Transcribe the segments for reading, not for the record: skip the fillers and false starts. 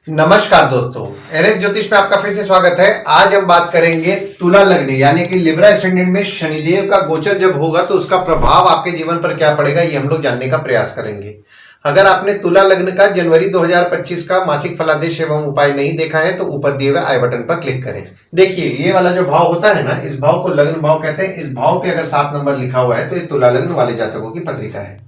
नमस्कार दोस्तों, एनएस ज्योतिष में आपका फिर से स्वागत है। आज हम बात करेंगे तुला लग्न यानी कि लिब्रा एसेंडेंट में शनिदेव का गोचर जब होगा तो उसका प्रभाव आपके जीवन पर क्या पड़ेगा, ये हम लोग जानने का प्रयास करेंगे। अगर आपने तुला लग्न का जनवरी 2025 का मासिक फलादेश एवं उपाय नहीं देखा है तो ऊपर दिए हुए आई बटन पर क्लिक करें। देखिए, ये वाला जो भाव होता है ना, इस भाव को लग्न भाव कहते हैं। इस भाव पे अगर 7 नंबर लिखा हुआ है तो ये तुला लग्न वाले जातकों की पत्रिका है।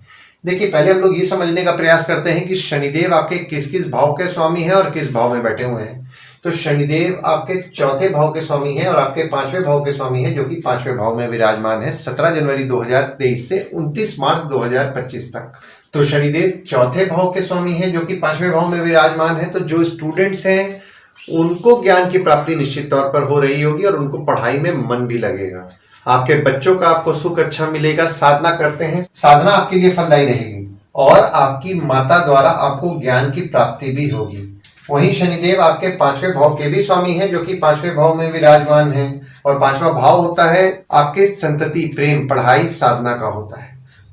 देखिए, पहले हम लोग ये समझने का प्रयास करते हैं कि शनिदेव आपके किस किस भाव के स्वामी हैं और किस भाव में बैठे हुए हैं। तो शनिदेव आपके चौथे भाव के स्वामी हैं और आपके 5वें भाव के स्वामी हैं, जो कि 5वें भाव में विराजमान है 17 जनवरी 2023 से 29 मार्च 2025 तक। तो शनिदेव चौथे भाव के स्वामी हैं, जो कि 5वें भाव में विराजमान है। तो जो स्टूडेंट्स हैं उनको ज्ञान की प्राप्ति निश्चित तौर पर हो रही होगी और उनको पढ़ाई में मन भी लगेगा। आपके बच्चों का आपको सुख अच्छा मिलेगा। साधना करते हैं, साधना आपके लिए फलदायी रहेगी और आपकी माता द्वारा आपको ज्ञान की प्राप्ति भी होगी। वहीं शनिदेव आपके 5वें भाव के भी स्वामी हैं, जो कि 5वें भाव में विराजमान हैं और 5वां भाव होता है आपके संतति, प्रेम, पढ़ाई, साधना का होता है।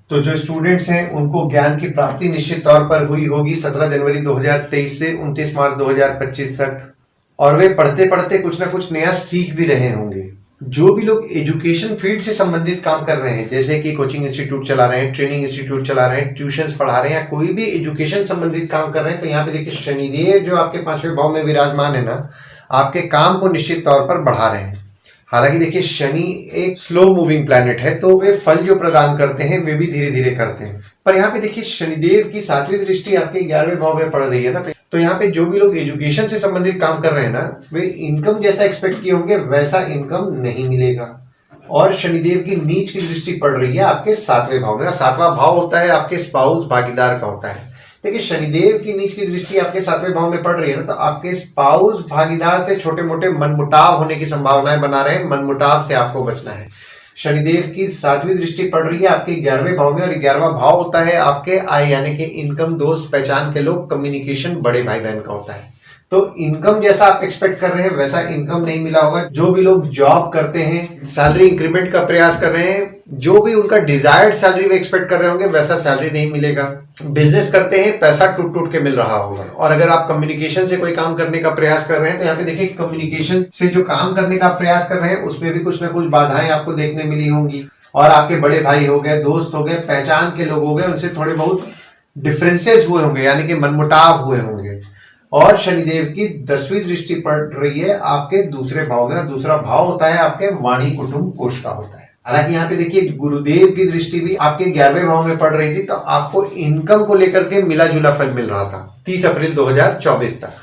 तो जो स्टूडेंट्स हैं उनको ज्ञान की प्राप्ति निश्चित तौर पर हुई होगी 17 जनवरी 2023 से 29 मार्च 2025 तक, और वे पढ़ते पढ़ते कुछ ना कुछ नया सीख भी रहे होंगे। जो भी लोग एजुकेशन फील्ड से संबंधित काम कर रहे हैं, जैसे कि कोचिंग इंस्टीट्यूट चला रहे हैं, ट्रेनिंग इंस्टीट्यूट चला रहे हैं, ट्यूशंस पढ़ा रहे हैं या कोई भी एजुकेशन संबंधित काम कर रहे हैं, तो यहाँ पे देखिए शनिदेव जो आपके 5वें भाव में विराजमान है ना, आपके काम को निश्चित तौर पर बढ़ा रहे हैं। हालांकि देखिए, शनि एक स्लो मूविंग प्लैनेट है, तो वे फल जो प्रदान करते हैं वे भी धीरे धीरे करते हैं। पर यहाँ पे देखिए शनिदेव की 7वीं दृष्टि आपके 11वें भाव में पड़ रही है ना, तो यहाँ पे जो भी लोग एजुकेशन से संबंधित काम कर रहे हैं ना, वे इनकम जैसा एक्सपेक्ट किए होंगे वैसा इनकम नहीं मिलेगा। और शनिदेव की नीच की दृष्टि पड़ रही है आपके 7वें भाव में, और 7वां भाव होता है आपके स्पाउस, भागीदार का होता है। देखिए, शनिदेव की नीच की दृष्टि आपके 7वें भाव में पड़ रही है ना, तो आपके स्पाउस, भागीदार से छोटे मोटे मनमुटाव होने की संभावनाएं बना रहे हैं। मनमुटाव से आपको बचना है। शनिदेव की 7वीं दृष्टि पड़ रही है आपके 11वें भाव में, और 11वां भाव होता है आपके आय यानी कि इनकम, दोस्त, पहचान के लोग, कम्युनिकेशन, बड़े भाई बहन का होता है। तो इनकम जैसा आप एक्सपेक्ट कर रहे हैं वैसा इनकम नहीं मिला होगा। जो भी लोग जॉब करते हैं, सैलरी इंक्रीमेंट का प्रयास कर रहे हैं, जो भी उनका डिजायर्ड सैलरी वे एक्सपेक्ट कर रहे होंगे वैसा सैलरी नहीं मिलेगा। बिजनेस करते हैं, पैसा टूट टूट के मिल रहा होगा। और अगर आप कम्युनिकेशन से कोई काम करने का प्रयास कर रहे हैं, तो यहाँ पे देखिए कम्युनिकेशन से जो काम करने का प्रयास कर रहे हैं उसमें भी कुछ ना कुछ बाधाएं आपको देखने मिली होंगी। और आपके बड़े भाई हो गए, दोस्त हो गए, पहचान के लोग हो गए, उनसे थोड़े बहुत डिफरेंसेस हुए होंगे, यानी कि मनमुटाव हुए होंगे। और शनिदेव की 10वीं दृष्टि पड़ रही है आपके दूसरे भाव में, और दूसरा भाव होता है आपके वाणी, कुटुंब, कोष का होता है। हालांकि यहाँ पे देखिए गुरुदेव की दृष्टि भी आपके 11वें भाव में पड़ रही थी, तो आपको इनकम को लेकर के मिला जुला फल मिल रहा था 30 अप्रैल 2024 तक।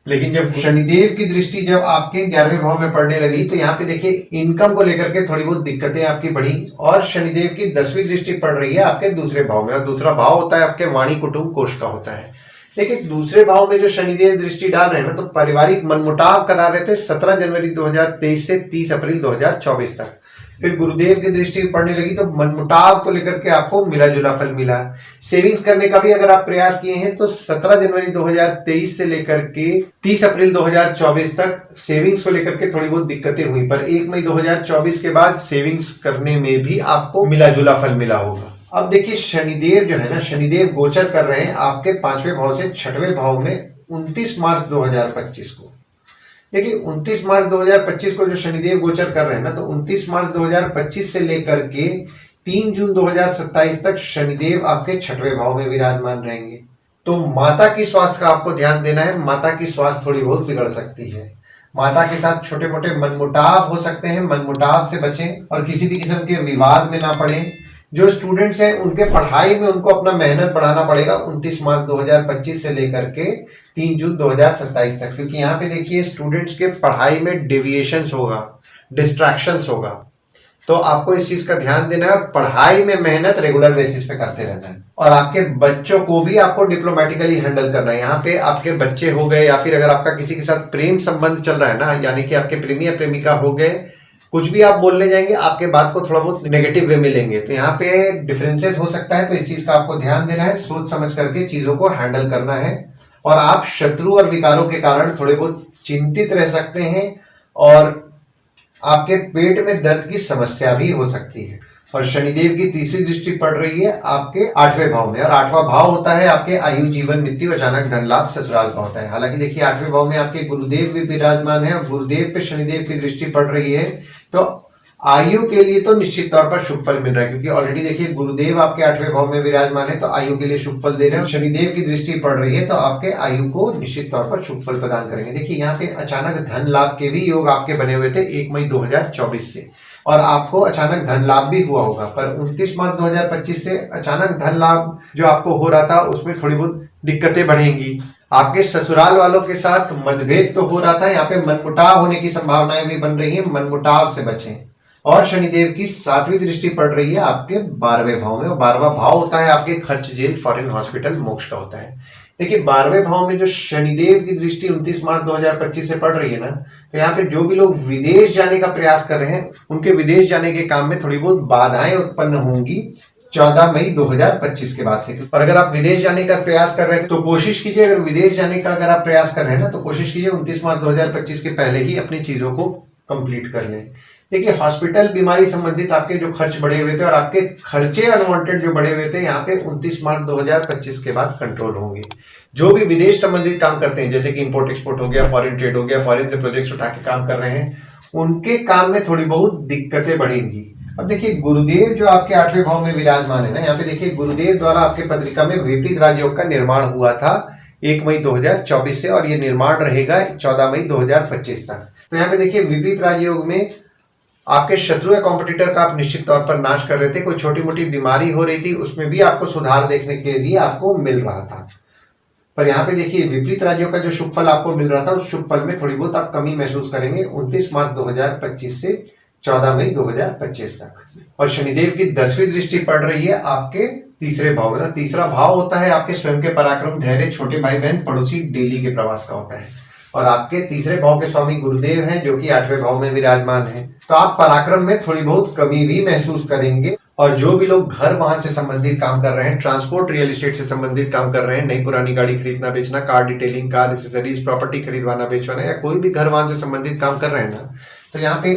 लेकिन जब शनिदेव की दृष्टि जब आपके 11वें भाव में पड़ने लगी, तो यहाँ पे देखिए इनकम को लेकर के थोड़ी बहुत दिक्कतें आपकी बढ़ी। और शनिदेव की 10वीं दृष्टि पड़ रही है आपके दूसरे भाव में, और दूसरा भाव होता है आपके वाणी, कुटुंब, कोष का होता है। देखिए, दूसरे भाव में जो शनिदेव दृष्टि डाल रहे हैं ना, तो पारिवारिक मनमुटाव करा रहे थे 17 जनवरी 2023 से 30 अप्रैल 2024 तक। फिर गुरुदेव की दृष्टि पड़ने लगी तो मनमुटाव को लेकर के आपको मिला जुला फल मिला। सेविंग्स करने का भी अगर आप प्रयास किए हैं तो 17 जनवरी 2023 से लेकर के 30 अप्रैल 2024 तक सेविंग्स को लेकर के थोड़ी बहुत दिक्कतें हुई, पर 1 मई 2024 के बाद सेविंग्स करने में भी आपको मिला जुला फल मिला होगा। अब देखिए, शनिदेव जो है ना, शनिदेव गोचर कर रहे हैं आपके 5वें भाव से 6वें भाव में 29 मार्च 2025 को। देखिए, 29 मार्च 2025 को जो शनिदेव गोचर कर रहे हैं ना, तो 29 मार्च 2025 से लेकर के 3 जून 2027 तक शनिदेव आपके 6वें भाव में विराजमान रहेंगे। तो माता की स्वास्थ्य का आपको ध्यान देना है। माता की स्वास्थ्य थोड़ी बहुत बिगड़ सकती है। माता के साथ छोटे मोटे मनमुटाव हो सकते हैं, मनमुटाव से बचें और किसी भी किस्म के विवाद में ना पड़े। जो स्टूडेंट्स हैं उनके पढ़ाई में उनको अपना मेहनत बढ़ाना पड़ेगा 29 मार्च 2025 से लेकर के 3 जून 2027 तक, क्योंकि यहाँ पे देखिए स्टूडेंट्स के पढ़ाई में डेविएशंस होगा, डिस्ट्रैक्शंस होगा। तो आपको इस चीज का ध्यान देना है और पढ़ाई में मेहनत रेगुलर बेसिस पे करते रहना है। और आपके बच्चों को भी आपको डिप्लोमेटिकली हैंडल करना है। यहाँ पे आपके बच्चे हो गए, या फिर अगर आपका किसी के साथ प्रेम संबंध चल रहा है ना, यानी कि आपके प्रेमी या प्रेमिका हो गए, कुछ भी आप बोलने जाएंगे आपके बात को थोड़ा बहुत नेगेटिव वे में लेंगे, तो यहाँ पे डिफरेंसेस हो सकता है। तो इस चीज का आपको ध्यान देना है, सोच समझ करके चीजों को हैंडल करना है। और आप शत्रु और विकारों के कारण थोड़े बहुत चिंतित रह सकते हैं और आपके पेट में दर्द की समस्या भी हो सकती है। और शनिदेव की तीसरी दृष्टि पड़ रही है आपके 8वें भाव में, और 8वां भाव होता है आपके आयु, जीवन, मृत्यु, अचानक धन लाभ, ससुराल का होता है। हालांकि देखिए 8वें भाव में आपके गुरुदेव भी विराजमान है और गुरुदेव पे शनिदेव की दृष्टि पड़ रही है, तो आयु के लिए तो निश्चित तौर पर शुभ फल मिल रहा है, क्योंकि ऑलरेडी देखिए गुरुदेव आपके 8वें भाव में विराजमान है, तो आयु के लिए शुभ फल दे रहे हैं। शनिदेव की दृष्टि पड़ रही है तो आपके आयु को निश्चित तौर पर शुभ फल प्रदान करेंगे। देखिए यहाँ पे अचानक धन लाभ के भी योग आपके बने हुए थे 1 मई 2024 से, और आपको अचानक धन लाभ भी हुआ होगा। पर 29 मार्च 2025 से अचानक धन लाभ जो आपको हो रहा था उसमें थोड़ी बहुत दिक्कतें बढ़ेंगी। आपके ससुराल वालों के साथ मतभेद तो हो रहा था, यहाँ पे मनमुटाव होने की संभावनाएं भी बन रही है, मनमुटाव से बचें। और शनिदेव की 7वीं दृष्टि पड़ रही है आपके 12वें भाव में, और 12वां भाव होता है आपके खर्च, जेल, फॉरेन, हॉस्पिटल, मोक्ष का होता है। देखिए 12वें भाव में जो शनिदेव की दृष्टि 29 मार्च 2025 से पड़ रही है ना, तो यहाँ पे जो भी लोग विदेश जाने का प्रयास कर रहे हैं उनके विदेश जाने के काम में थोड़ी बहुत बाधाएं उत्पन्न होंगी 14 मई 2025 के बाद से। और अगर आप विदेश जाने का प्रयास कर रहे थे तो कोशिश कीजिए, अगर विदेश जाने का अगर आप प्रयास कर रहे हैं ना, तो कोशिश कीजिए 29 मार्च 2025 के पहले ही अपनी चीजों को कंप्लीट कर लें। देखिए हॉस्पिटल, बीमारी संबंधित आपके जो खर्च बढ़े हुए थे और आपके खर्चे अनवांटेड जो बढ़े हुए थे, यहाँ पे 29 मार्च 2025 के बाद कंट्रोल होंगे। जो भी विदेश संबंधित काम करते हैं, जैसे कि इंपोर्ट एक्सपोर्ट हो गया, फॉरेन ट्रेड हो गया, फॉरेन से प्रोजेक्ट्स उठा के काम कर रहे हैं, उनके काम में थोड़ी बहुत दिक्कतें बढ़ेंगी। अब देखिए गुरुदेव जो आपके 8वें भाव में विराजमान है ना, यहाँ पे देखिए गुरुदेव द्वारा आपके पत्रिका में विपरीत राजयोग का निर्माण हुआ था 1 मई 2024 से, और ये निर्माण रहेगा 14 मई 2025 तक। तो यहाँ पे देखिए विपरीत राजयोग में आपके शत्रु या कॉम्पिटिटर का आप निश्चित तौर पर नाश कर रहे थे, कोई छोटी मोटी बीमारी हो रही थी उसमें भी आपको सुधार देखने के लिए आपको मिल रहा था। पर यहाँ पे देखिए विपरीत राज्यों का जो शुभ फल आपको मिल रहा था, उस शुभ फल में थोड़ी बहुत आप कमी महसूस करेंगे 29 मार्च 2025 से 14 मई 2025 तक। और शनिदेव की 10वीं दृष्टि पड़ रही है आपके तीसरे भाव में। तीसरा भाव होता है आपके स्वयं के पराक्रम, धैर्य, छोटे भाई बहन, पड़ोसी, डेली के प्रवास का होता है। और आपके तीसरे भाव के स्वामी गुरुदेव हैं जो कि 8वें भाव में विराजमान है, तो आप पराक्रम में थोड़ी बहुत कमी भी महसूस करेंगे। और जो भी लोग घर वाहन से संबंधित काम कर रहे हैं, ट्रांसपोर्ट, रियल एस्टेट से संबंधित काम कर रहे हैं, नई पुरानी गाड़ी खरीदना बेचना, car detailing, car accessories, property खरीदवाना बेचवाना, या कोई भी घर वाहन से संबंधित काम कर रहे हैं ना, तो यहाँ पे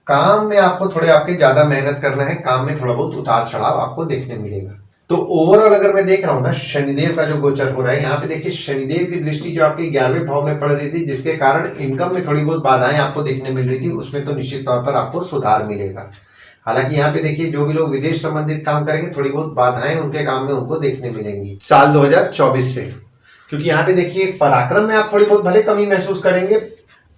काम में आपको थोड़े आपके ज्यादा मेहनत करना है, काम में थोड़ा बहुत उतार चढ़ाव आपको देखने मिलेगा। तो ओवरऑल अगर मैं देख रहा हूँ ना, शनिदेव का जो गोचर हो रहा है, यहाँ पे देखिए शनिदेव की दृष्टि जो आपके 11वें भाव में पड़ रही थी, जिसके कारण इनकम में थोड़ी बहुत बाधाएं आपको देखने मिल रही थी, उसमें तो निश्चित तौर पर आपको सुधार मिलेगा। हालांकि यहाँ पे देखिए जो भी लोग विदेश संबंधित काम करेंगे, थोड़ी बहुत बाधाएं उनके काम में उनको देखने मिलेंगी साल 2024 से, क्योंकि यहाँ पे देखिए पराक्रम में आप थोड़ी बहुत भले कमी महसूस करेंगे,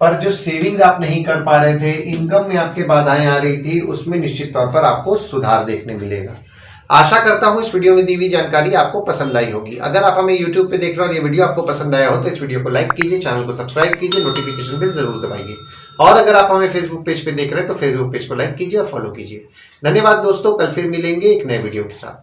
पर जो सेविंग्स आप नहीं कर पा रहे थे, इनकम में आपके बाधाएं आ रही थी, उसमें निश्चित तौर पर आपको सुधार देखने मिलेगा। आशा करता हूं इस वीडियो में दी हुई जानकारी आपको पसंद आई होगी। अगर आप हमें YouTube पे देख रहे हो और ये वीडियो आपको पसंद आया हो तो इस वीडियो को लाइक कीजिए, चैनल को सब्सक्राइब कीजिए, नोटिफिकेशन बेल जरूर दबाइए। और अगर आप हमें Facebook पेज पे देख रहे हैं तो Facebook पेज को लाइक कीजिए और फॉलो कीजिए। धन्यवाद दोस्तों, कल फिर मिलेंगे एक नए वीडियो के साथ।